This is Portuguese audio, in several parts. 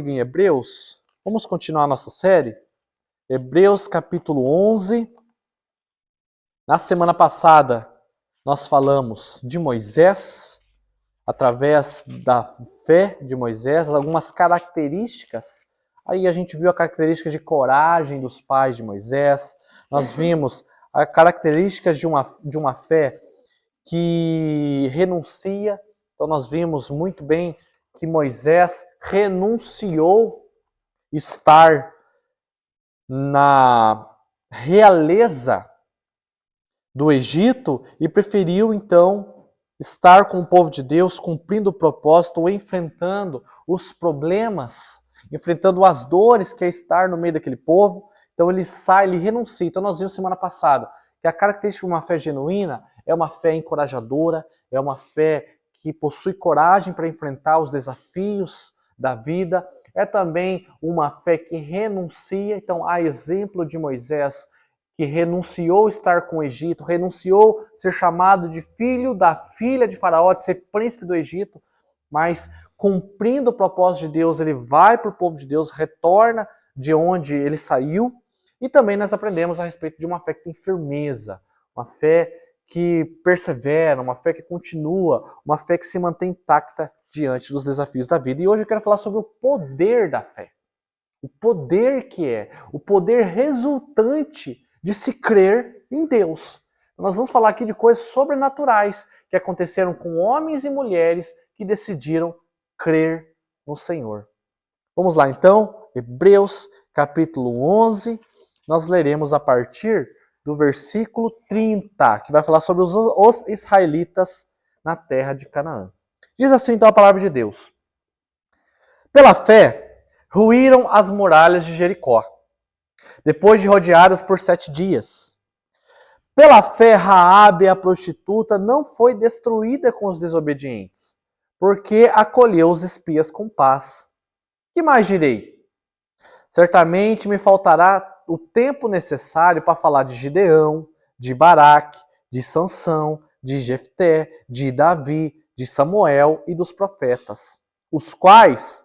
comigo em Hebreus? Vamos continuar a nossa série? Hebreus capítulo 11. Na semana passada, nós falamos de Moisés, através da fé de Moisés, algumas características. Aí a gente viu a característica de coragem dos pais de Moisés. Nós vimos as características de uma fé que renuncia. Então nós vimos muito bem que Moisés renunciou estar na realeza do Egito e preferiu então estar com o povo de Deus, cumprindo o propósito, enfrentando os problemas, enfrentando as dores que é estar no meio daquele povo. Então ele sai, ele renuncia. Então nós vimos semana passada que a característica de uma fé genuína é uma fé encorajadora, é uma fé que possui coragem para enfrentar os desafios da vida. É também uma fé que renuncia. Então, há exemplo de Moisés, que renunciou estar com o Egito, renunciou ser chamado de filho da filha de Faraó, de ser príncipe do Egito, mas cumprindo o propósito de Deus, ele vai para o povo de Deus, retorna de onde ele saiu. E também nós aprendemos a respeito de uma fé que tem firmeza, uma fé que persevera, uma fé que continua, uma fé que se mantém intacta diante dos desafios da vida. E hoje eu quero falar sobre o poder da fé. O poder que é, o poder resultante de se crer em Deus. Nós vamos falar aqui de coisas sobrenaturais que aconteceram com homens e mulheres que decidiram crer no Senhor. Vamos lá então, Hebreus capítulo 11, nós leremos a partir do versículo 30, que vai falar sobre os israelitas na terra de Canaã. Diz assim então a palavra de Deus: Pela fé, ruíram as muralhas de Jericó, depois de rodeadas por 7 dias. Pela fé, Raabe, a prostituta, não foi destruída com os desobedientes, porque acolheu os espias com paz. Que mais direi? Certamente me faltará o tempo necessário para falar de Gideão, de Baraque, de Sansão, de Jefté, de Davi, de Samuel e dos profetas, os quais,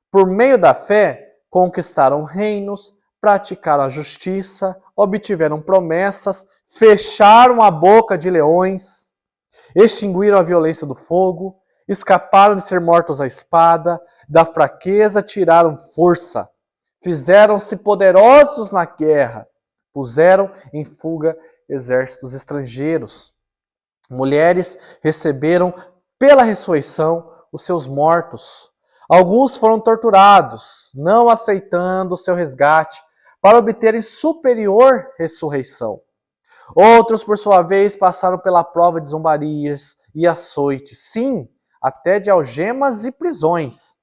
por meio da fé, conquistaram reinos, praticaram a justiça, obtiveram promessas, fecharam a boca de leões, extinguiram a violência do fogo, escaparam de ser mortos à espada, da fraqueza tiraram força, fizeram-se poderosos na guerra, puseram em fuga exércitos estrangeiros. Mulheres receberam pela ressurreição os seus mortos. Alguns foram torturados, não aceitando o seu resgate, para obterem superior ressurreição. Outros, por sua vez, passaram pela prova de zombarias e açoites, sim, até de algemas e prisões.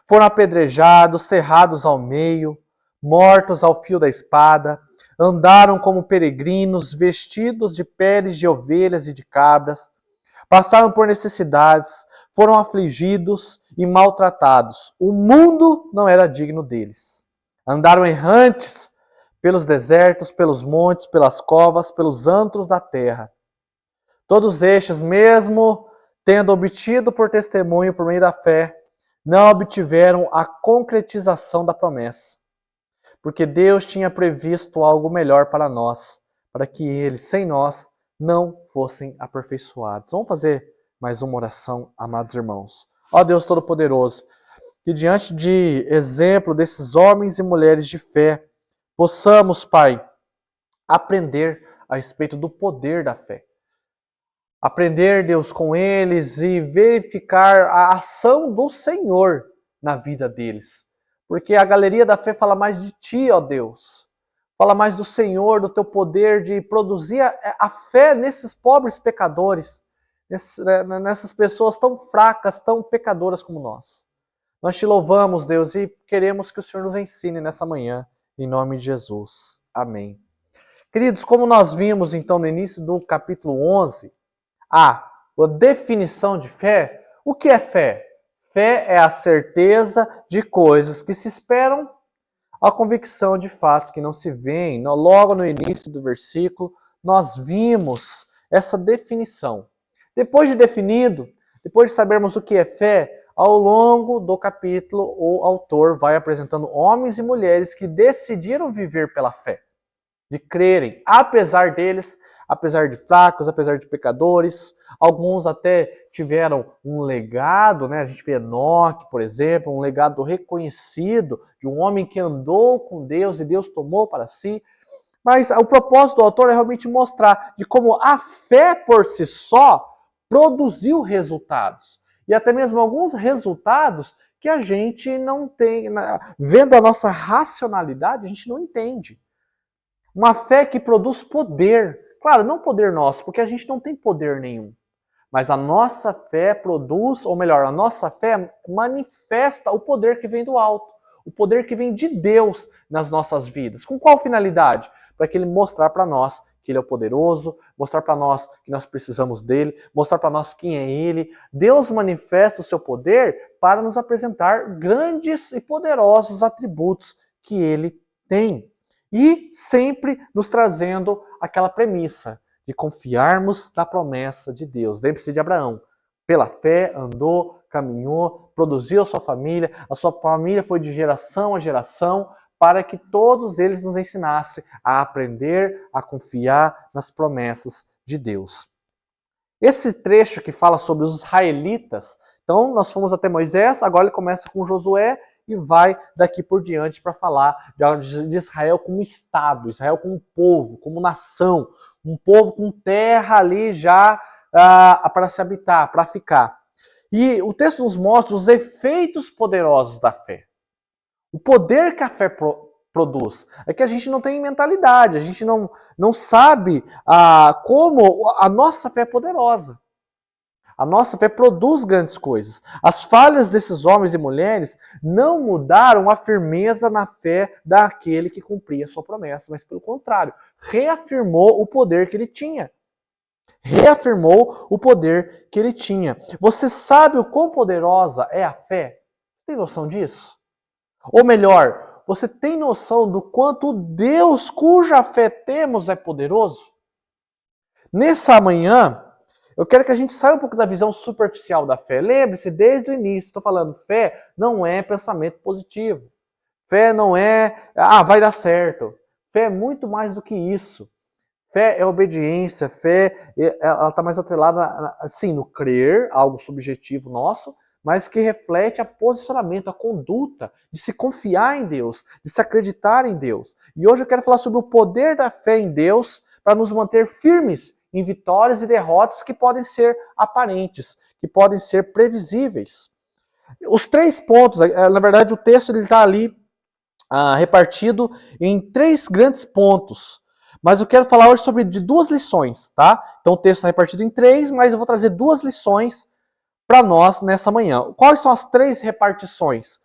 Foram apedrejados, cerrados ao meio, mortos ao fio da espada, andaram como peregrinos, vestidos de peles de ovelhas e de cabras, passaram por necessidades, foram afligidos e maltratados. O mundo não era digno deles. Andaram errantes pelos desertos, pelos montes, pelas covas, pelos antros da terra. Todos estes, mesmo tendo obtido por testemunho por meio da fé, não obtiveram a concretização da promessa, porque Deus tinha previsto algo melhor para nós, para que eles, sem nós, não fossem aperfeiçoados. Vamos fazer mais uma oração, amados irmãos. Ó Deus Todo-Poderoso, que diante de exemplo desses homens e mulheres de fé, possamos, Pai, aprender a respeito do poder da fé. Aprender, Deus, com eles e verificar a ação do Senhor na vida deles. Porque a galeria da fé fala mais de Ti, ó Deus. Fala mais do Senhor, do Teu poder de produzir a fé nesses pobres pecadores, nessas pessoas tão fracas, tão pecadoras como nós. Nós Te louvamos, Deus, e queremos que o Senhor nos ensine nessa manhã, em nome de Jesus. Amém. Queridos, como nós vimos então no início do capítulo 11, a definição de fé. O que é fé? Fé é a certeza de coisas que se esperam, a convicção de fatos que não se veem. Logo no início do versículo, nós vimos essa definição. Depois de definido, depois de sabermos o que é fé, ao longo do capítulo, o autor vai apresentando homens e mulheres que decidiram viver pela fé, de crerem, apesar deles, apesar de fracos, apesar de pecadores. Alguns até tiveram um legado, né? A gente vê Enoque, por exemplo, um legado reconhecido de um homem que andou com Deus e Deus tomou para si. Mas o propósito do autor é realmente mostrar de como a fé por si só produziu resultados. E até mesmo alguns resultados que a gente não tem, vendo a nossa racionalidade, a gente não entende. Uma fé que produz poder. Claro, não poder nosso, porque a gente não tem poder nenhum. Mas a nossa fé produz, ou melhor, a nossa fé manifesta o poder que vem do alto. O poder que vem de Deus nas nossas vidas. Com qual finalidade? Para que Ele mostrar para nós que Ele é o poderoso, mostrar para nós que nós precisamos dEle, mostrar para nós quem é Ele. Deus manifesta o seu poder para nos apresentar grandes e poderosos atributos que Ele tem. E sempre nos trazendo aquela premissa de confiarmos na promessa de Deus. Lembre-se de Abraão. Pela fé, andou, caminhou, produziu a sua família foi de geração a geração, para que todos eles nos ensinassem a aprender a confiar nas promessas de Deus. Esse trecho que fala sobre os israelitas, então nós fomos até Moisés, agora ele começa com Josué, e vai daqui por diante para falar de Israel como Estado, Israel como povo, como nação, um povo com terra ali já para se habitar, para ficar. E o texto nos mostra os efeitos poderosos da fé. O poder que a fé produz. É que a gente não tem mentalidade, a gente não sabe como a nossa fé é poderosa. A nossa fé produz grandes coisas. As falhas desses homens e mulheres não mudaram a firmeza na fé daquele que cumpria a sua promessa, mas pelo contrário, reafirmou o poder que ele tinha. Reafirmou o poder que ele tinha. Você sabe o quão poderosa é a fé? Tem noção disso? Ou melhor, você tem noção do quanto Deus, cuja fé temos, é poderoso? Nessa manhã, eu quero que a gente saia um pouco da visão superficial da fé. Lembre-se, desde o início, estou falando, fé não é pensamento positivo. Fé não é, vai dar certo. Fé é muito mais do que isso. Fé é obediência, fé ela está mais atrelada, assim, no crer, algo subjetivo nosso, mas que reflete o posicionamento, a conduta de se confiar em Deus, de se acreditar em Deus. E hoje eu quero falar sobre o poder da fé em Deus para nos manter firmes em vitórias e derrotas que podem ser aparentes, que podem ser previsíveis. Os 3 pontos, na verdade o texto está ali repartido em 3 grandes pontos. Mas eu quero falar hoje sobre 2 lições, tá? Então o texto está repartido em 3, mas eu vou trazer 2 lições para nós nessa manhã. Quais são as 3 repartições?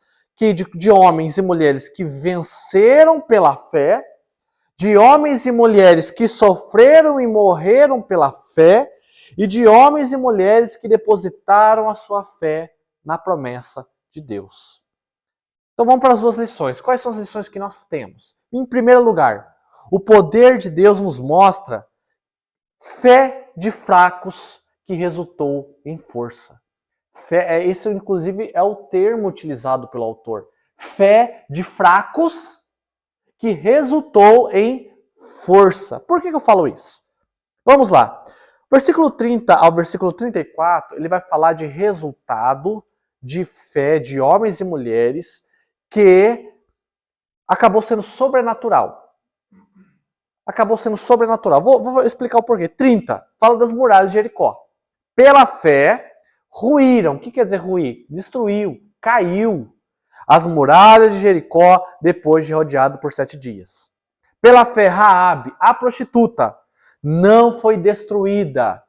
De homens e mulheres que venceram pela fé, de homens e mulheres que sofreram e morreram pela fé, e de homens e mulheres que depositaram a sua fé na promessa de Deus. Então vamos para as 2 lições. Quais são as lições que nós temos? Em primeiro lugar, o poder de Deus nos mostra fé de fracos que resultou em força. Fé, esse, inclusive, é o termo utilizado pelo autor. Fé de fracos que resultou em força. Por que eu falo isso? Vamos lá. Versículo 30 ao versículo 34, ele vai falar de resultado de fé de homens e mulheres que acabou sendo sobrenatural. Acabou sendo sobrenatural. Vou explicar o porquê. 30, fala das muralhas de Jericó. Pela fé, ruíram. O que quer dizer ruir? Destruiu, caiu as muralhas de Jericó depois de rodeado por 7 dias. Pela fé, Raabe, a prostituta, não foi destruída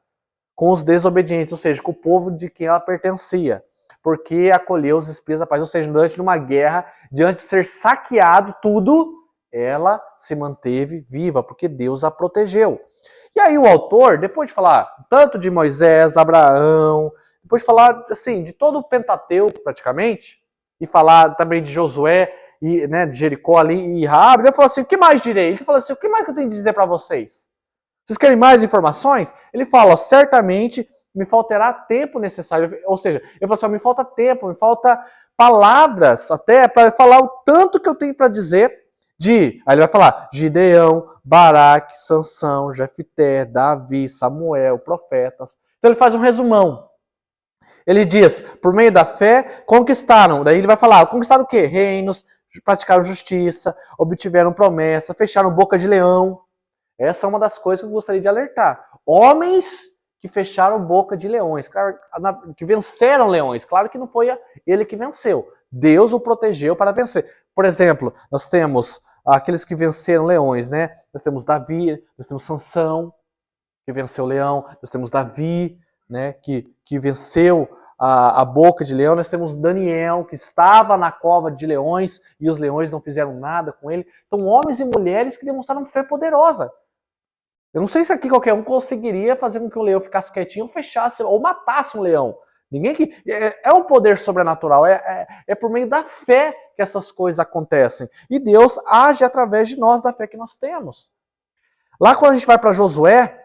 com os desobedientes, ou seja, com o povo de quem ela pertencia, porque acolheu os espias da paz. Ou seja, diante de uma guerra, diante de ser saqueado tudo, ela se manteve viva, porque Deus a protegeu. E aí o autor, depois de falar tanto de Moisés, Abraão, depois de falar assim, de todo o Pentateuco praticamente, e falar também de Josué, e, né, de Jericó ali e Raabe, ele falou assim, o que mais direi? Ele falou assim, o que mais que eu tenho de dizer para vocês? Vocês querem mais informações? Ele fala, certamente me faltará tempo necessário. Ou seja, eu falo assim, me falta tempo, me falta palavras até para falar o tanto que eu tenho para dizer aí ele vai falar Gideão, Baraque, Sansão, Jefté, Davi, Samuel, profetas. Então ele faz um resumão. Ele diz, por meio da fé, conquistaram. Daí ele vai falar, conquistaram o quê? Reinos, praticaram justiça, obtiveram promessa, fecharam boca de leão. Essa é uma das coisas que eu gostaria de alertar. Homens que fecharam boca de leões, que venceram leões. Claro que não foi ele que venceu. Deus o protegeu para vencer. Por exemplo, nós temos aqueles que venceram leões, né? Nós temos Davi, nós temos Sansão, que venceu o leão. Nós temos Davi, né? Que venceu a boca de leão. Nós temos Daniel, que estava na cova de leões e os leões não fizeram nada com ele. Então, homens e mulheres que demonstraram fé poderosa. Eu não sei se aqui qualquer um conseguiria fazer com que o leão ficasse quietinho, ou fechasse, ou matasse um leão. Ninguém que é um poder sobrenatural, é por meio da fé que essas coisas acontecem. E Deus age através de nós, da fé que nós temos. Lá quando a gente vai para Josué,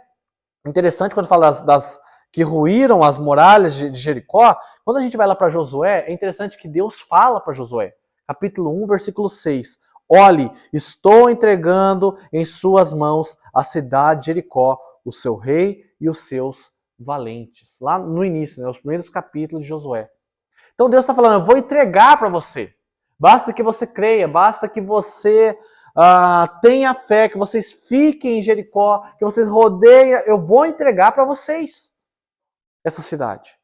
interessante quando fala das que ruíram as muralhas de Jericó, quando a gente vai lá para Josué, é interessante que Deus fala para Josué. Capítulo 1, versículo 6. Olhe, estou entregando em suas mãos a cidade de Jericó, o seu rei e os seus valentes. Lá no início, né, os primeiros capítulos de Josué. Então Deus está falando, eu vou entregar para você. Basta que você creia, basta que você tenha fé, que vocês fiquem em Jericó, que vocês rodeiem, eu vou entregar para vocês essa cidade.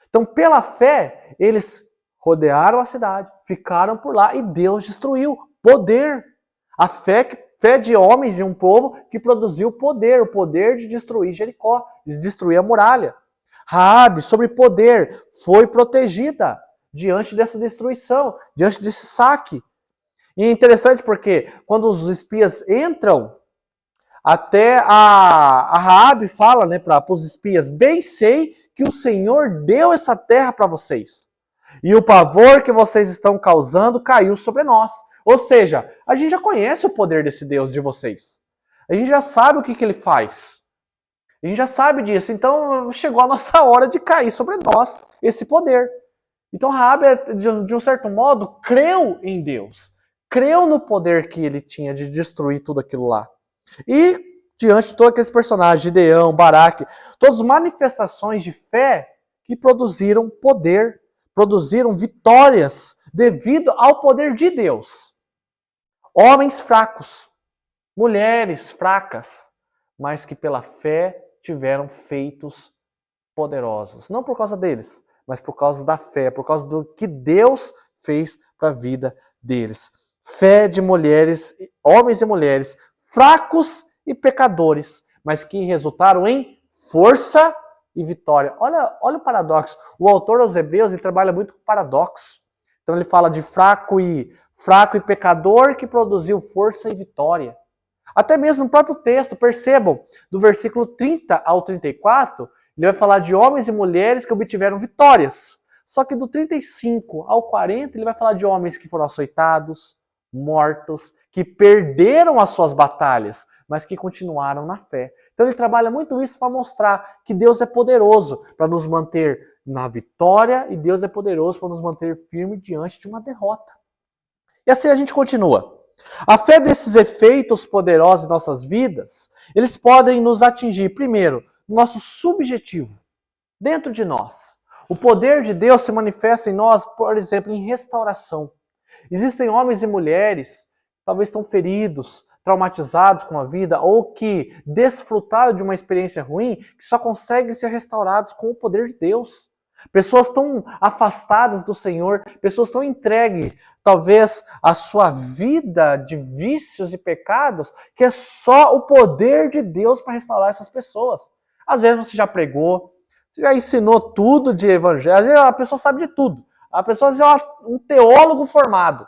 Então, pela fé, eles rodearam a cidade, ficaram por lá e Deus destruiu. Poder. A fé de homens de um povo que produziu poder, o poder de destruir Jericó, de destruir a muralha. Raabe, sobre poder, foi protegida diante dessa destruição, diante desse saque. E é interessante porque quando os espias entram, até a Raabe fala, né, para os espias, bem sei que o Senhor deu essa terra para vocês. E o pavor que vocês estão causando caiu sobre nós. Ou seja, a gente já conhece o poder desse Deus de vocês. A gente já sabe o que ele faz. A gente já sabe disso. Então chegou a nossa hora de cair sobre nós esse poder. Então Raabe, de um certo modo, creu em Deus. Creu no poder que ele tinha de destruir tudo aquilo lá. E diante de todos aqueles personagens, Gideão, Baraque, todas as manifestações de fé que produziram poder, produziram vitórias devido ao poder de Deus. Homens fracos, mulheres fracas, mas que pela fé tiveram feitos poderosos. Não por causa deles, mas por causa da fé, por causa do que Deus fez para a vida deles. Fé de mulheres, homens e mulheres, fracos e pecadores, mas que resultaram em força e vitória. Olha o paradoxo. O autor aos Hebreus ele trabalha muito com paradoxo. Então ele fala de fraco e pecador que produziu força e vitória. Até mesmo no próprio texto, percebam, do versículo 30 ao 34, ele vai falar de homens e mulheres que obtiveram vitórias. Só que do 35 ao 40, ele vai falar de homens que foram açoitados, mortos, que perderam as suas batalhas, mas que continuaram na fé. Então ele trabalha muito isso para mostrar que Deus é poderoso para nos manter na vitória e Deus é poderoso para nos manter firme diante de uma derrota. E assim a gente continua. A fé desses efeitos poderosos em nossas vidas, eles podem nos atingir, primeiro, no nosso subjetivo, dentro de nós. O poder de Deus se manifesta em nós, por exemplo, em restauração. Existem homens e mulheres, talvez estão feridos, traumatizados com a vida, ou que desfrutaram de uma experiência ruim, que só conseguem ser restaurados com o poder de Deus. Pessoas tão afastadas do Senhor, pessoas tão entregues, talvez, à sua vida de vícios e pecados, que é só o poder de Deus para restaurar essas pessoas. Às vezes você já pregou, você já ensinou tudo de evangelho, às vezes a pessoa sabe de tudo. A pessoa é um teólogo formado.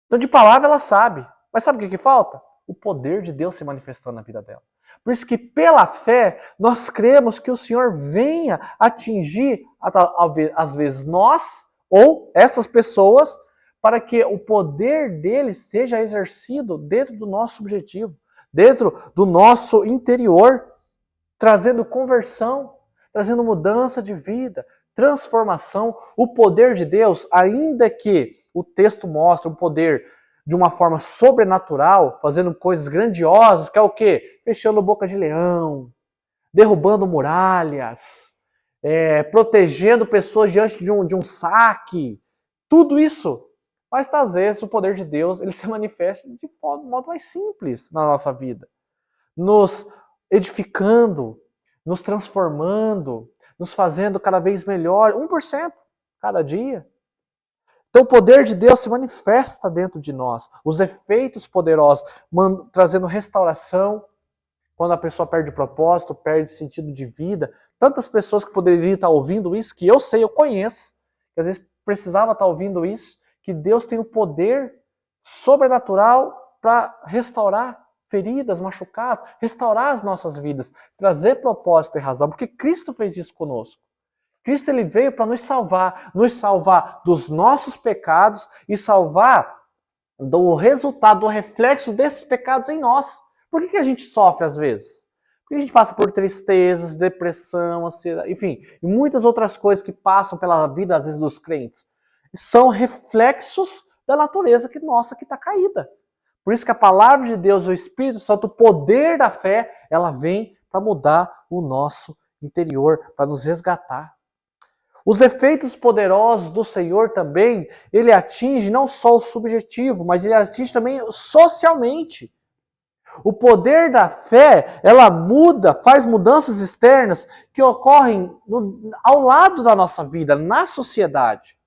Então de palavra ela sabe. Mas sabe o que falta? O poder de Deus se manifestando na vida dela. Por isso que pela fé nós cremos que o Senhor venha atingir às vezes nós ou essas pessoas para que o poder dele seja exercido dentro do nosso subjetivo, dentro do nosso interior, trazendo conversão, trazendo mudança de vida, transformação. O poder de Deus, ainda que o texto mostra o poder de uma forma sobrenatural, fazendo coisas grandiosas, que é o quê? Fechando boca de leão, derrubando muralhas, protegendo pessoas diante de um saque, tudo isso. Mas às vezes o poder de Deus ele se manifesta de modo mais simples na nossa vida, nos edificando, nos transformando, nos fazendo cada vez melhor, 1% cada dia. Então o poder de Deus se manifesta dentro de nós, os efeitos poderosos, trazendo restauração, quando a pessoa perde o propósito, perde sentido de vida. Tantas pessoas que poderiam estar ouvindo isso, que eu sei, eu conheço, que às vezes precisava estar ouvindo isso, que Deus tem o poder sobrenatural para restaurar feridas, machucados, restaurar as nossas vidas, trazer propósito e razão, porque Cristo fez isso conosco. Cristo ele veio para nos salvar dos nossos pecados e salvar do resultado, do reflexo desses pecados em nós. Por que a gente sofre às vezes? Porque a gente passa por tristezas, depressão, ansiedade, enfim, e muitas outras coisas que passam pela vida às vezes dos crentes. São reflexos da natureza nossa que está caída. Por isso que a palavra de Deus, o Espírito Santo, o poder da fé, ela vem para mudar o nosso interior, para nos resgatar. Os efeitos poderosos do Senhor também, ele atinge não só o subjetivo, mas ele atinge também socialmente. O poder da fé, ela muda, faz mudanças externas que ocorrem ao lado da nossa vida, na sociedade.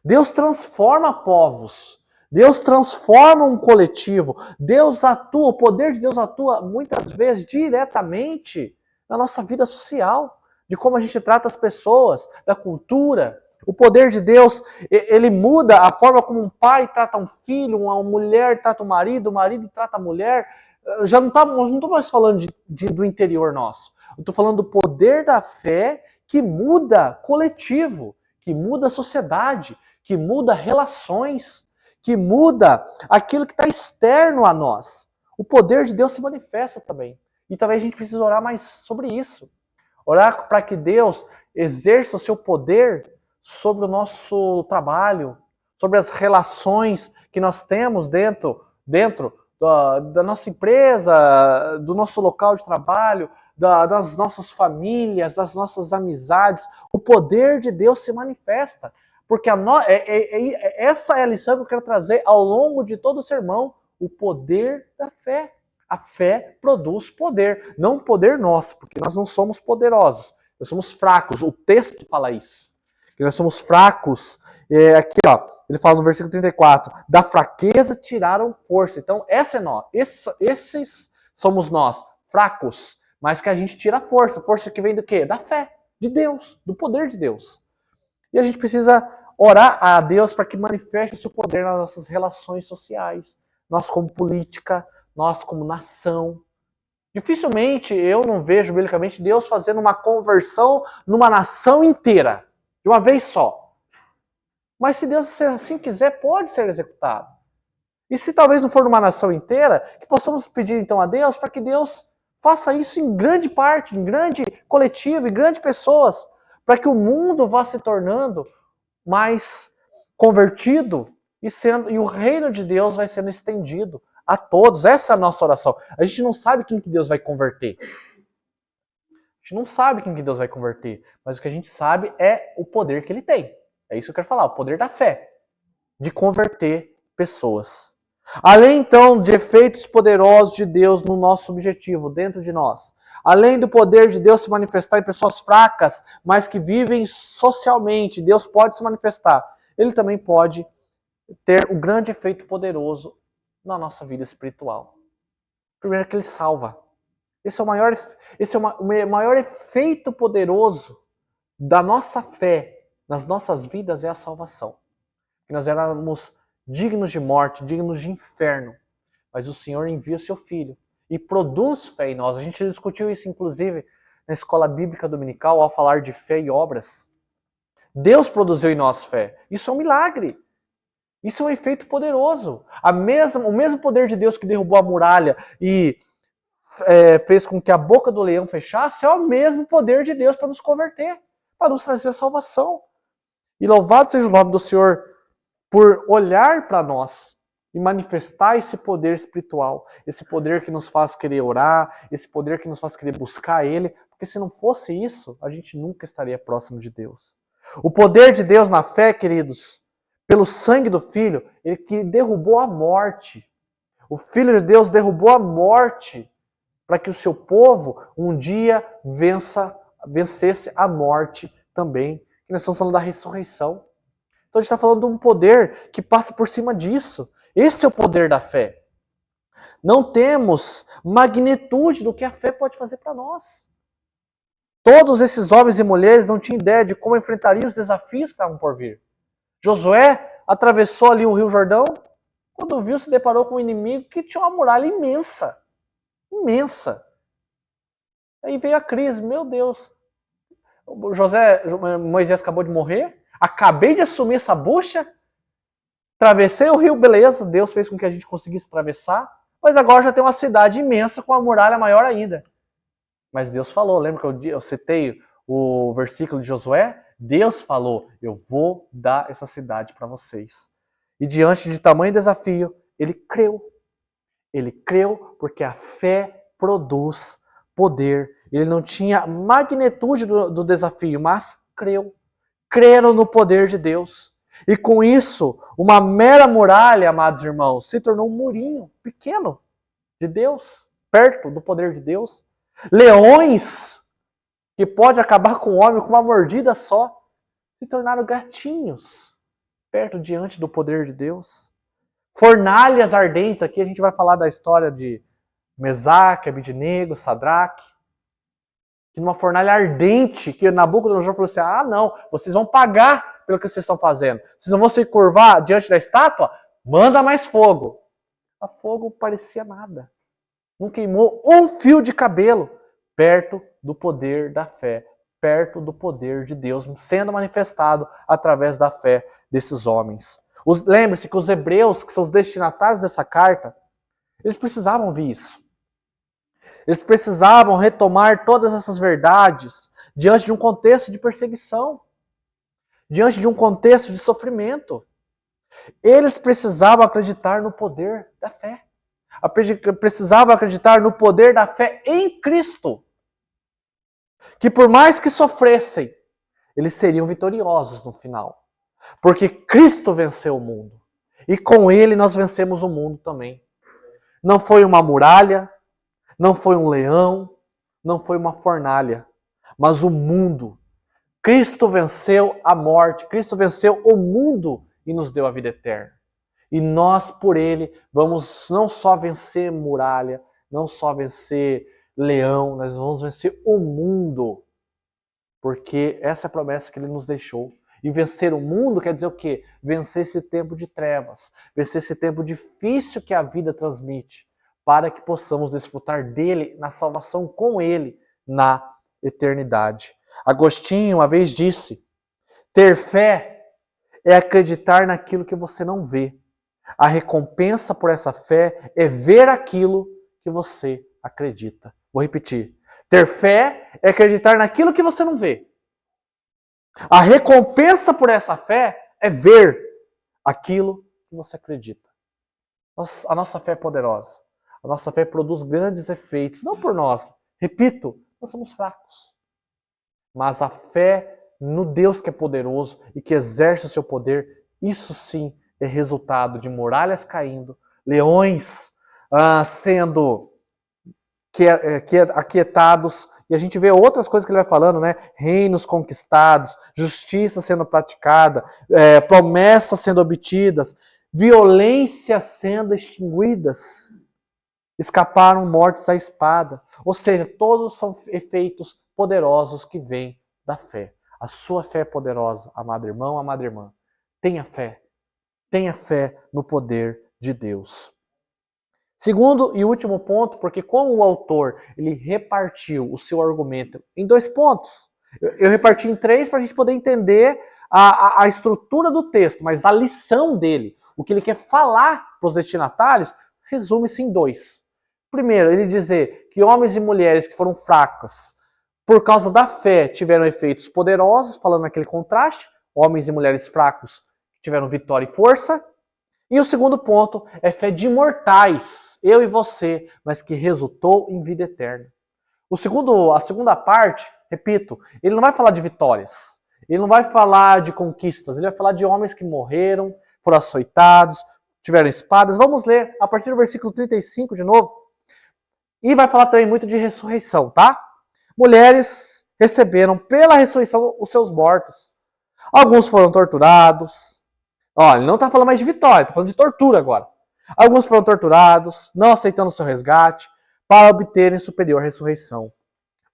Deus transforma povos, Deus transforma um coletivo, Deus atua, o poder de Deus atua muitas vezes diretamente na nossa vida social, de como a gente trata as pessoas, da cultura. O poder de Deus, ele muda a forma como um pai trata um filho, uma mulher trata o marido trata a mulher. Já não estou mais falando do interior nosso. Eu estou falando do poder da fé que muda coletivo, que muda a sociedade, que muda relações, que muda aquilo que está externo a nós. O poder de Deus se manifesta também. E talvez a gente precise orar mais sobre isso. Orar para que Deus exerça o seu poder sobre o nosso trabalho, sobre as relações que nós temos dentro da nossa empresa, do nosso local de trabalho, das nossas famílias, das nossas amizades. O poder de Deus se manifesta. Porque essa é a lição que eu quero trazer ao longo de todo o sermão. O poder da fé. A fé produz poder, não poder nosso, porque nós não somos poderosos, nós somos fracos. O texto fala isso, que nós somos fracos. Aqui, ó, ele fala no versículo 34, da fraqueza tiraram força. Então, essa é nós, esses somos nós, fracos, mas que a gente tira força. Força que vem do quê? Da fé, de Deus, do poder de Deus. E a gente precisa orar a Deus para que manifeste o seu poder nas nossas relações sociais, nós como política, nós como nação. Dificilmente eu não vejo biblicamente Deus fazendo uma conversão numa nação inteira, de uma vez só. Mas se Deus assim quiser, pode ser executado. E se talvez não for numa nação inteira, que possamos pedir então a Deus para que Deus faça isso em grande parte, em grande coletivo, em grandes pessoas, para que o mundo vá se tornando mais convertido e o reino de Deus vai sendo estendido a todos. Essa é a nossa oração. A gente não sabe quem que Deus vai converter. A gente não sabe quem que Deus vai converter. Mas o que a gente sabe é o poder que ele tem. É isso que eu quero falar, o poder da fé. De converter pessoas. Além, então, de efeitos poderosos de Deus no nosso objetivo, dentro de nós. Além do poder de Deus se manifestar em pessoas fracas, mas que vivem socialmente, Deus pode se manifestar. Ele também pode ter um grande efeito poderoso na nossa vida espiritual. Primeiro que ele salva. Esse é o maior efeito poderoso da nossa fé nas nossas vidas, é a salvação. Que nós éramos dignos de morte, dignos de inferno. Mas o Senhor envia o seu Filho e produz fé em nós. A gente discutiu isso, inclusive, na escola bíblica dominical, ao falar de fé e obras. Deus produziu em nós fé. Isso é um milagre. Isso é um efeito poderoso. O mesmo poder de Deus que derrubou a muralha e fez com que a boca do leão fechasse, é o mesmo poder de Deus para nos converter, para nos trazer salvação. E louvado seja o nome do Senhor por olhar para nós e manifestar esse poder espiritual, esse poder que nos faz querer orar, esse poder que nos faz querer buscar Ele, porque se não fosse isso, a gente nunca estaria próximo de Deus. O poder de Deus na fé, queridos, pelo sangue do Filho, ele que derrubou a morte. O Filho de Deus derrubou a morte para que o seu povo um dia vencesse a morte também. E nós estamos falando da ressurreição. Então a gente está falando de um poder que passa por cima disso. Esse é o poder da fé. Não temos magnitude do que a fé pode fazer para nós. Todos esses homens e mulheres não tinham ideia de como enfrentariam os desafios que estavam por vir. Josué atravessou ali o Rio Jordão, quando viu, se deparou com um inimigo que tinha uma muralha imensa. Imensa. Aí veio a crise, meu Deus. Moisés acabou de morrer, acabei de assumir essa bucha, atravessei o rio, beleza, Deus fez com que a gente conseguisse atravessar, mas agora já tem uma cidade imensa com uma muralha maior ainda. Mas Deus falou, lembra que eu citei o versículo de Josué? Deus falou, eu vou dar essa cidade para vocês. E diante de tamanho desafio, ele creu. Ele creu porque a fé produz poder. Ele não tinha magnitude do desafio, mas creu. Creram no poder de Deus. E com isso, uma mera muralha, amados irmãos, se tornou um murinho pequeno de Deus, perto do poder de Deus. Leões, que pode acabar com o homem com uma mordida só, se tornaram gatinhos, perto diante do poder de Deus. Fornalhas ardentes, aqui a gente vai falar da história de Mesaque, Abidnego, Sadraque, que numa fornalha ardente, que Nabucodonosor falou assim, não, vocês vão pagar pelo que vocês estão fazendo. Vocês não vão se curvar diante da estátua? Manda mais fogo. A fogo parecia nada. Não queimou um fio de cabelo, perto do poder da fé, perto do poder de Deus, sendo manifestado através da fé desses homens. Lembre-se que os hebreus, que são os destinatários dessa carta, eles precisavam ouvir isso. Eles precisavam retomar todas essas verdades diante de um contexto de perseguição, diante de um contexto de sofrimento. Eles precisavam acreditar no poder da fé. Precisavam acreditar no poder da fé em Cristo. Que por mais que sofressem, eles seriam vitoriosos no final. Porque Cristo venceu o mundo. E com Ele nós vencemos o mundo também. Não foi uma muralha, não foi um leão, não foi uma fornalha, mas o mundo. Cristo venceu a morte, Cristo venceu o mundo e nos deu a vida eterna. E nós, por Ele, vamos não só vencer muralha, não só vencer leão, nós vamos vencer o mundo. Porque essa é a promessa que Ele nos deixou. E vencer o mundo quer dizer o quê? Vencer esse tempo de trevas, vencer esse tempo difícil que a vida transmite, para que possamos desfrutar dele, na salvação com Ele, na eternidade. Agostinho uma vez disse, ter fé é acreditar naquilo que você não vê. A recompensa por essa fé é ver aquilo que você acredita. Vou repetir. Ter fé é acreditar naquilo que você não vê. A recompensa por essa fé é ver aquilo que você acredita. A nossa fé é poderosa. A nossa fé produz grandes efeitos. Não por nós. Repito, nós somos fracos. Mas a fé no Deus que é poderoso e que exerce o seu poder, isso sim é resultado de muralhas caindo, leões sendo aquietados, e a gente vê outras coisas que ele vai falando, né? Reinos conquistados, justiça sendo praticada, promessas sendo obtidas, violência sendo extinguidas, escaparam mortes à espada. Ou seja, todos são efeitos poderosos que vêm da fé. A sua fé é poderosa, amado irmão, amada irmã. Tenha fé. Tenha fé no poder de Deus. Segundo e último ponto, porque como o autor ele repartiu o seu argumento em 2 pontos, eu reparti em 3 para a gente poder entender a estrutura do texto, mas a lição dele, o que ele quer falar para os destinatários, resume-se em 2. Primeiro, ele dizer que homens e mulheres que foram fracos, por causa da fé, tiveram efeitos poderosos, falando naquele contraste, homens e mulheres fracos tiveram vitória e força. E o segundo ponto é fé de mortais, eu e você, mas que resultou em vida eterna. A segunda parte, repito, ele não vai falar de vitórias, ele não vai falar de conquistas, ele vai falar de homens que morreram, foram açoitados, tiveram espadas. Vamos ler a partir do versículo 35 de novo. E vai falar também muito de ressurreição, tá? Mulheres receberam pela ressurreição os seus mortos. Alguns foram torturados. Ó, ele não está falando mais de vitória, está falando de tortura agora. Alguns foram torturados, não aceitando o seu resgate, para obterem superior ressurreição.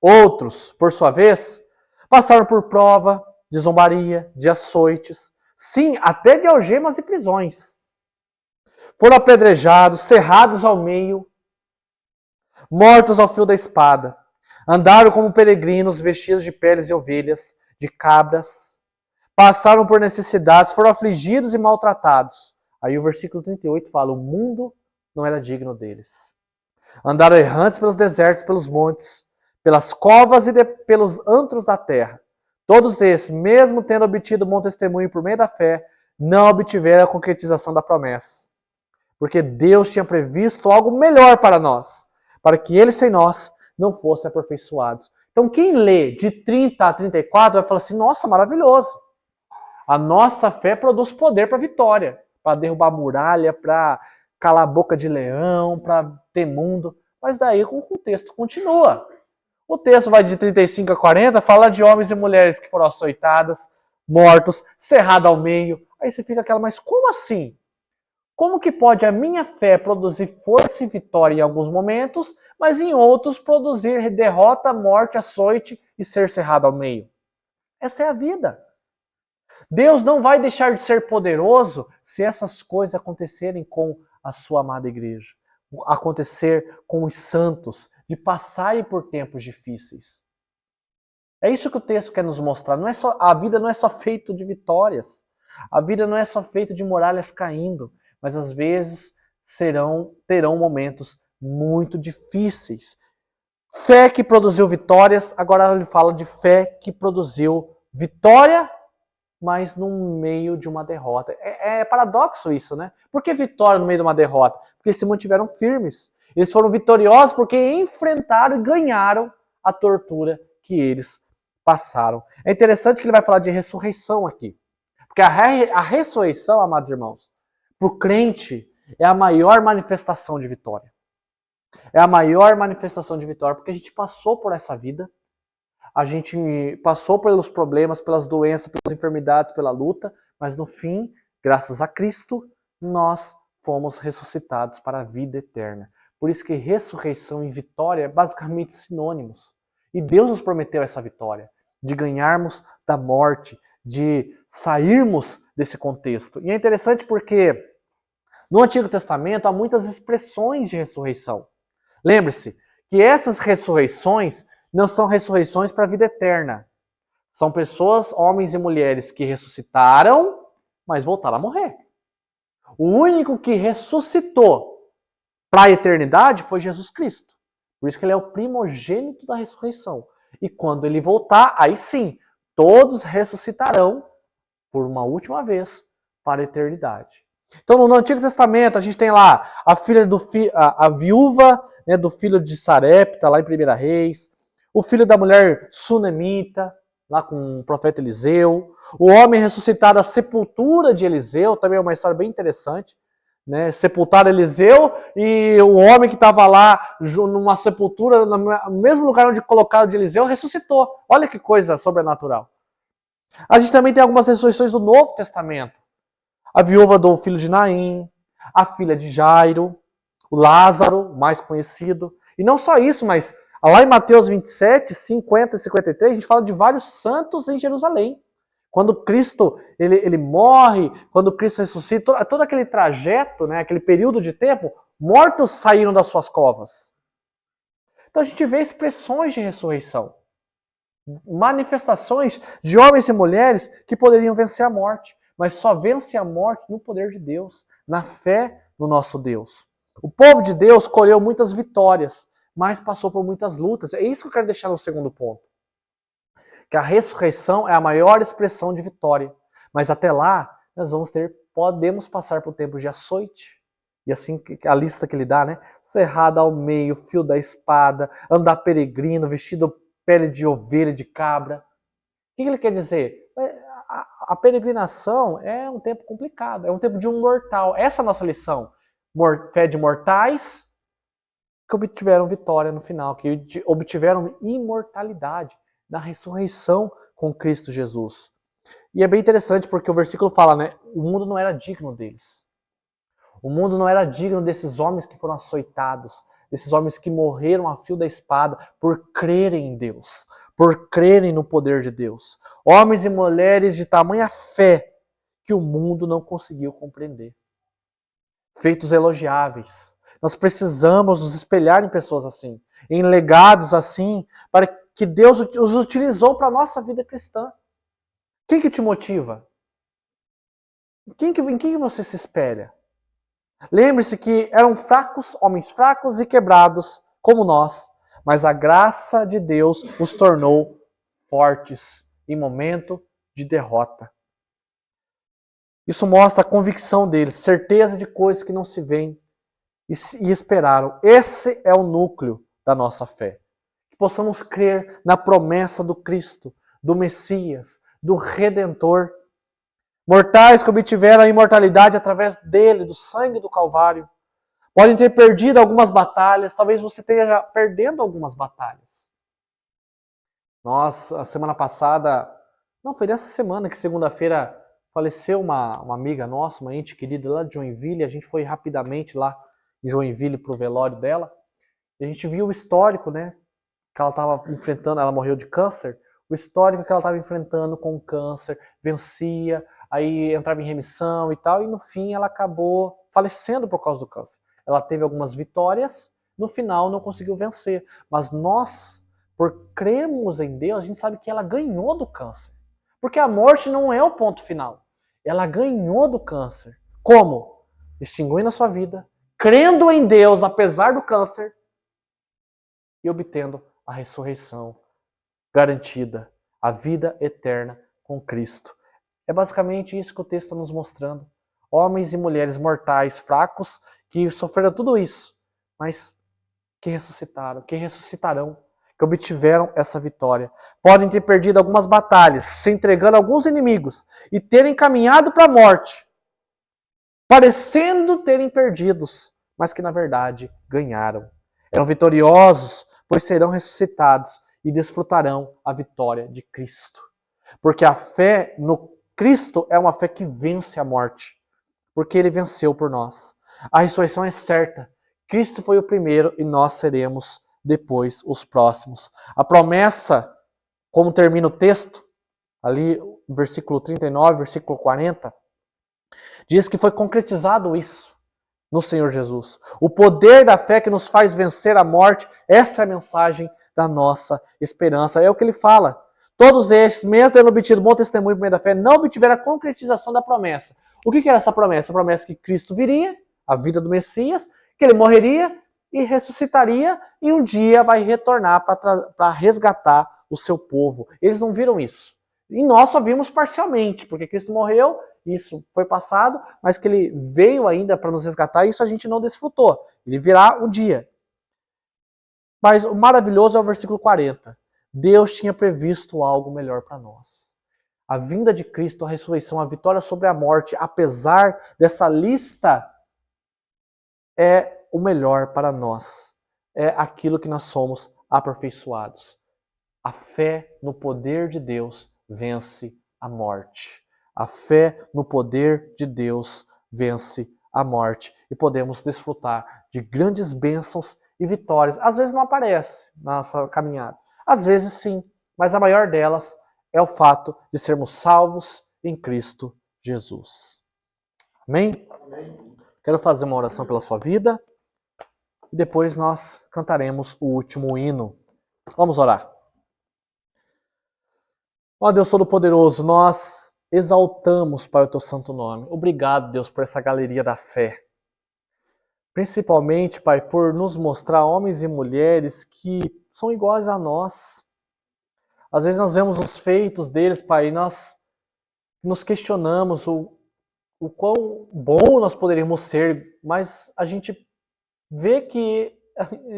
Outros, por sua vez, passaram por prova de zombaria, de açoites, sim, até de algemas e prisões. Foram apedrejados, cerrados ao meio, mortos ao fio da espada. Andaram como peregrinos, vestidos de peles de ovelhas, de cabras. Passaram por necessidades, foram afligidos e maltratados. Aí o versículo 38 fala, o mundo não era digno deles. Andaram errantes pelos desertos, pelos montes, pelas covas e pelos antros da terra. Todos esses, mesmo tendo obtido bom testemunho por meio da fé, não obtiveram a concretização da promessa. Porque Deus tinha previsto algo melhor para nós, para que eles sem nós não fossem aperfeiçoados. Então quem lê de 30 a 34 vai falar assim, nossa, maravilhoso. A nossa fé produz poder para a vitória, para derrubar muralha, para calar a boca de leão, para ter mundo. Mas daí o contexto continua. O texto vai de 35 a 40, fala de homens e mulheres que foram açoitadas, mortos, cerrados ao meio. Aí você fica aquela, mas como assim? Como que pode a minha fé produzir força e vitória em alguns momentos, mas em outros produzir derrota, morte, açoite e ser cerrado ao meio? Essa é a vida. Deus não vai deixar de ser poderoso se essas coisas acontecerem com a sua amada igreja. Acontecer com os santos, de passarem por tempos difíceis. É isso que o texto quer nos mostrar. A vida não é só feita de vitórias. A vida não é só feita de muralhas caindo. Mas às vezes terão momentos muito difíceis. Fé que produziu vitórias, agora ele fala de fé que produziu vitória, mas no meio de uma derrota. É paradoxo isso, né? Por que vitória no meio de uma derrota? Porque eles se mantiveram firmes. Eles foram vitoriosos porque enfrentaram e ganharam a tortura que eles passaram. É interessante que ele vai falar de ressurreição aqui. Porque a ressurreição, amados irmãos, para o crente é a maior manifestação de vitória. É a maior manifestação de vitória porque a gente passou por essa vida. A gente passou pelos problemas, pelas doenças, pelas enfermidades, pela luta, mas no fim, graças a Cristo, nós fomos ressuscitados para a vida eterna. Por isso que ressurreição e vitória é basicamente sinônimos. E Deus nos prometeu essa vitória, de ganharmos da morte, de sairmos desse contexto. E é interessante porque no Antigo Testamento há muitas expressões de ressurreição. Lembre-se que essas ressurreições não são ressurreições para a vida eterna. São pessoas, homens e mulheres, que ressuscitaram, mas voltaram a morrer. O único que ressuscitou para a eternidade foi Jesus Cristo. Por isso que ele é o primogênito da ressurreição. E quando ele voltar, aí sim, todos ressuscitarão por uma última vez para a eternidade. Então, no Antigo Testamento, a gente tem lá a viúva, né, do filho de Sarepta, lá em 1 Reis, o filho da mulher Sunemita, lá com o profeta Eliseu, o homem ressuscitado da sepultura de Eliseu, também é uma história bem interessante, né? Sepultaram Eliseu e o homem que estava lá numa sepultura, no mesmo lugar onde colocaram de Eliseu, ressuscitou. Olha que coisa sobrenatural. A gente também tem algumas ressurreições do Novo Testamento. A viúva do filho de Naim, a filha de Jairo, o Lázaro, mais conhecido. E não só isso, mas lá em Mateus 27, 50 e 53, a gente fala de vários santos em Jerusalém. Quando Cristo ele morre, quando Cristo ressuscita, todo aquele trajeto, né, aquele período de tempo, mortos saíram das suas covas. Então a gente vê expressões de ressurreição. Manifestações de homens e mulheres que poderiam vencer a morte. Mas só vence a morte no poder de Deus, na fé no nosso Deus. O povo de Deus colheu muitas vitórias, mas passou por muitas lutas. É isso que eu quero deixar no segundo ponto. Que a ressurreição é a maior expressão de vitória. Mas até lá, nós podemos passar por tempos de açoite. E assim, a lista que ele dá, né? Cerrada ao meio, fio da espada, andar peregrino, vestido pele de ovelha, de cabra. O que ele quer dizer? A peregrinação é um tempo complicado, é um tempo de um mortal. Essa é a nossa lição. Fé de mortais que obtiveram vitória no final, que obtiveram imortalidade na ressurreição com Cristo Jesus. E é bem interessante porque o versículo fala, né? O mundo não era digno deles. O mundo não era digno desses homens que foram açoitados, desses homens que morreram a fio da espada por crerem em Deus, por crerem no poder de Deus. Homens e mulheres de tamanha fé que o mundo não conseguiu compreender. Feitos elogiáveis. Nós precisamos nos espelhar em pessoas assim, em legados assim, para que Deus os utilizou para a nossa vida cristã. Quem que te motiva? Em quem você se espelha? Lembre-se que eram fracos, homens fracos e quebrados, como nós, mas a graça de Deus os tornou fortes em momento de derrota. Isso mostra a convicção deles, certeza de coisas que não se veem e esperaram. Esse é o núcleo da nossa fé. Que possamos crer na promessa do Cristo, do Messias, do Redentor. Mortais que obtiveram a imortalidade através dele, do sangue do Calvário. Podem ter perdido algumas batalhas, talvez você esteja perdendo algumas batalhas. Nós, a semana passada, não, foi dessa semana que segunda-feira faleceu uma amiga nossa, uma ente querida lá de Joinville. A gente foi rapidamente lá em Joinville para o velório dela. E a gente viu o histórico, né, que ela estava enfrentando. Ela morreu de câncer. O histórico que ela estava enfrentando com o câncer, vencia, aí entrava em remissão e tal, e no fim ela acabou falecendo por causa do câncer. Ela teve algumas vitórias, no final não conseguiu vencer. Mas nós, por crermos em Deus, a gente sabe que ela ganhou do câncer. Porque a morte não é o ponto final. Ela ganhou do câncer. Como? Extinguindo a sua vida, crendo em Deus apesar do câncer e obtendo a ressurreição garantida, a vida eterna com Cristo. É basicamente isso que o texto está nos mostrando. Homens e mulheres mortais, fracos, que sofreram tudo isso, mas que ressuscitaram, que ressuscitarão, que obtiveram essa vitória. Podem ter perdido algumas batalhas, se entregando a alguns inimigos e terem caminhado para a morte, parecendo terem perdidos, mas que na verdade ganharam. Eram vitoriosos, pois serão ressuscitados e desfrutarão a vitória de Cristo. Porque a fé no Cristo é uma fé que vence a morte, porque ele venceu por nós. A ressurreição é certa. Cristo foi o primeiro e nós seremos depois os próximos. A promessa, como termina o texto, ali versículo 39, versículo 40, diz que foi concretizado isso no Senhor Jesus. O poder da fé que nos faz vencer a morte, essa é a mensagem da nossa esperança. É o que ele fala. Todos estes, mesmo tendo obtido bom testemunho por meio da fé, não obtiveram a concretização da promessa. O que era essa promessa? A promessa que Cristo viria, a vida do Messias, que ele morreria e ressuscitaria e um dia vai retornar para resgatar o seu povo. Eles não viram isso. E nós só vimos parcialmente, porque Cristo morreu, isso foi passado, mas que ele veio ainda para nos resgatar, isso a gente não desfrutou. Ele virá um dia. Mas o maravilhoso é o versículo 40. Deus tinha previsto algo melhor para nós. A vinda de Cristo, a ressurreição, a vitória sobre a morte, apesar dessa lista, é o melhor para nós. É aquilo que nós somos aperfeiçoados. A fé no poder de Deus vence a morte. A fé no poder de Deus vence a morte. E podemos desfrutar de grandes bênçãos e vitórias. Às vezes não aparece na nossa caminhada. Às vezes sim, mas a maior delas é o fato de sermos salvos em Cristo Jesus. Amém? Amém. Quero fazer uma oração pela sua vida e depois nós cantaremos o último hino. Vamos orar. Ó Deus Todo-Poderoso, nós exaltamos para o teu santo nome. Obrigado, Deus, por essa galeria da fé. Principalmente, Pai, por nos mostrar homens e mulheres que são iguais a nós. Às vezes nós vemos os feitos deles, Pai, e nós nos questionamos o quão bom nós poderíamos ser, mas a gente vê que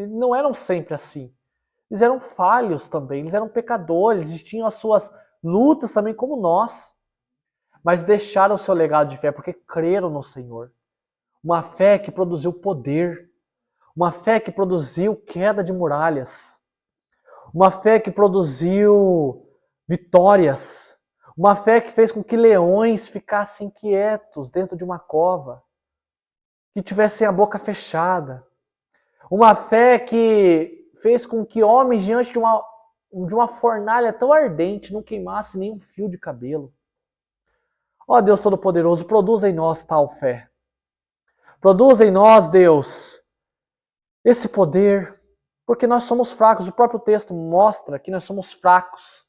não eram sempre assim. Eles eram falhos também, eles eram pecadores, eles tinham as suas lutas também como nós, mas deixaram o seu legado de fé porque creram no Senhor. Uma fé que produziu poder, uma fé que produziu queda de muralhas, uma fé que produziu vitórias, uma fé que fez com que leões ficassem quietos dentro de uma cova, que tivessem a boca fechada, uma fé que fez com que homens diante de uma fornalha tão ardente não queimasse nenhum fio de cabelo. Ó Deus Todo-Poderoso, produza em nós tal fé. Produza em nós, Deus, esse poder, porque nós somos fracos. O próprio texto mostra que nós somos fracos.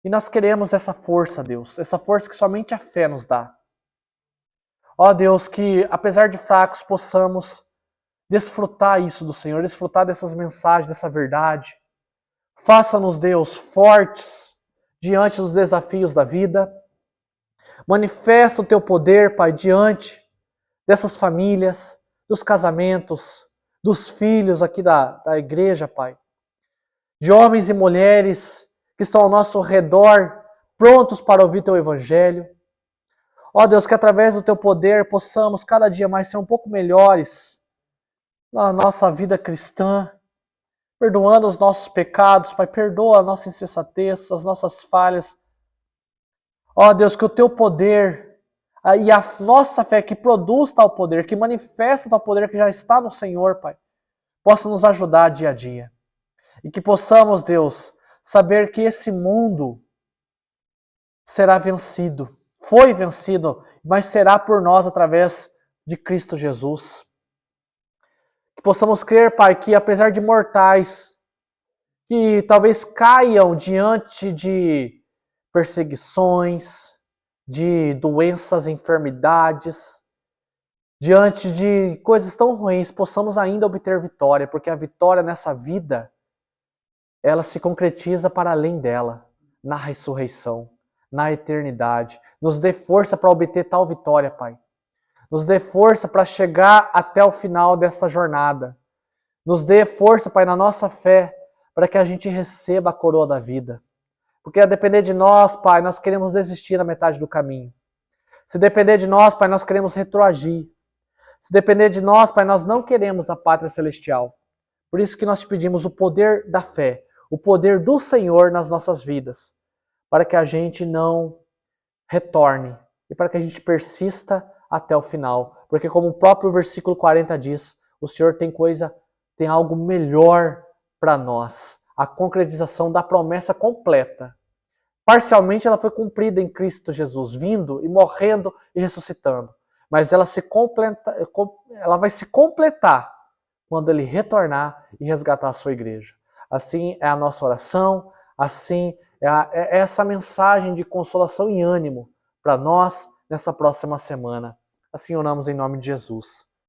E nós queremos essa força, Deus, essa força que somente a fé nos dá. Ó Deus, que apesar de fracos possamos desfrutar isso do Senhor, desfrutar dessas mensagens, dessa verdade. Faça-nos, Deus, fortes diante dos desafios da vida. Manifesta o teu poder, Pai, diante dessas famílias, dos casamentos, dos filhos aqui da igreja, Pai. De homens e mulheres que estão ao nosso redor, prontos para ouvir teu evangelho. Ó Deus, que através do teu poder possamos cada dia mais ser um pouco melhores na nossa vida cristã, perdoando os nossos pecados, Pai, perdoa a nossa insensatez, as nossas falhas. Ó Deus, que o teu poder e a nossa fé que produz tal poder, que manifesta tal poder que já está no Senhor, Pai, possa nos ajudar dia a dia. E que possamos, Deus, saber que esse mundo será vencido, foi vencido, mas será por nós através de Cristo Jesus. Que possamos crer, Pai, que apesar de mortais, que talvez caiam diante de perseguições, de doenças, enfermidades, diante de coisas tão ruins, possamos ainda obter vitória, porque a vitória nessa vida, ela se concretiza para além dela, na ressurreição, na eternidade. Nos dê força para obter tal vitória, Pai. Nos dê força para chegar até o final dessa jornada. Nos dê força, Pai, na nossa fé, para que a gente receba a coroa da vida. Porque a depender de nós, Pai, nós queremos desistir na metade do caminho. Se depender de nós, Pai, nós queremos retroagir. Se depender de nós, Pai, nós não queremos a pátria celestial. Por isso que nós te pedimos o poder da fé, o poder do Senhor nas nossas vidas, para que a gente não retorne e para que a gente persista até o final. Porque como o próprio versículo 40 diz, o Senhor tem algo melhor para nós. A concretização da promessa completa. Parcialmente ela foi cumprida em Cristo Jesus, vindo e morrendo e ressuscitando. Mas ela vai se completar quando ele retornar e resgatar a sua igreja. Assim é a nossa oração, assim é essa mensagem de consolação e ânimo para nós nessa próxima semana. Assim oramos em nome de Jesus.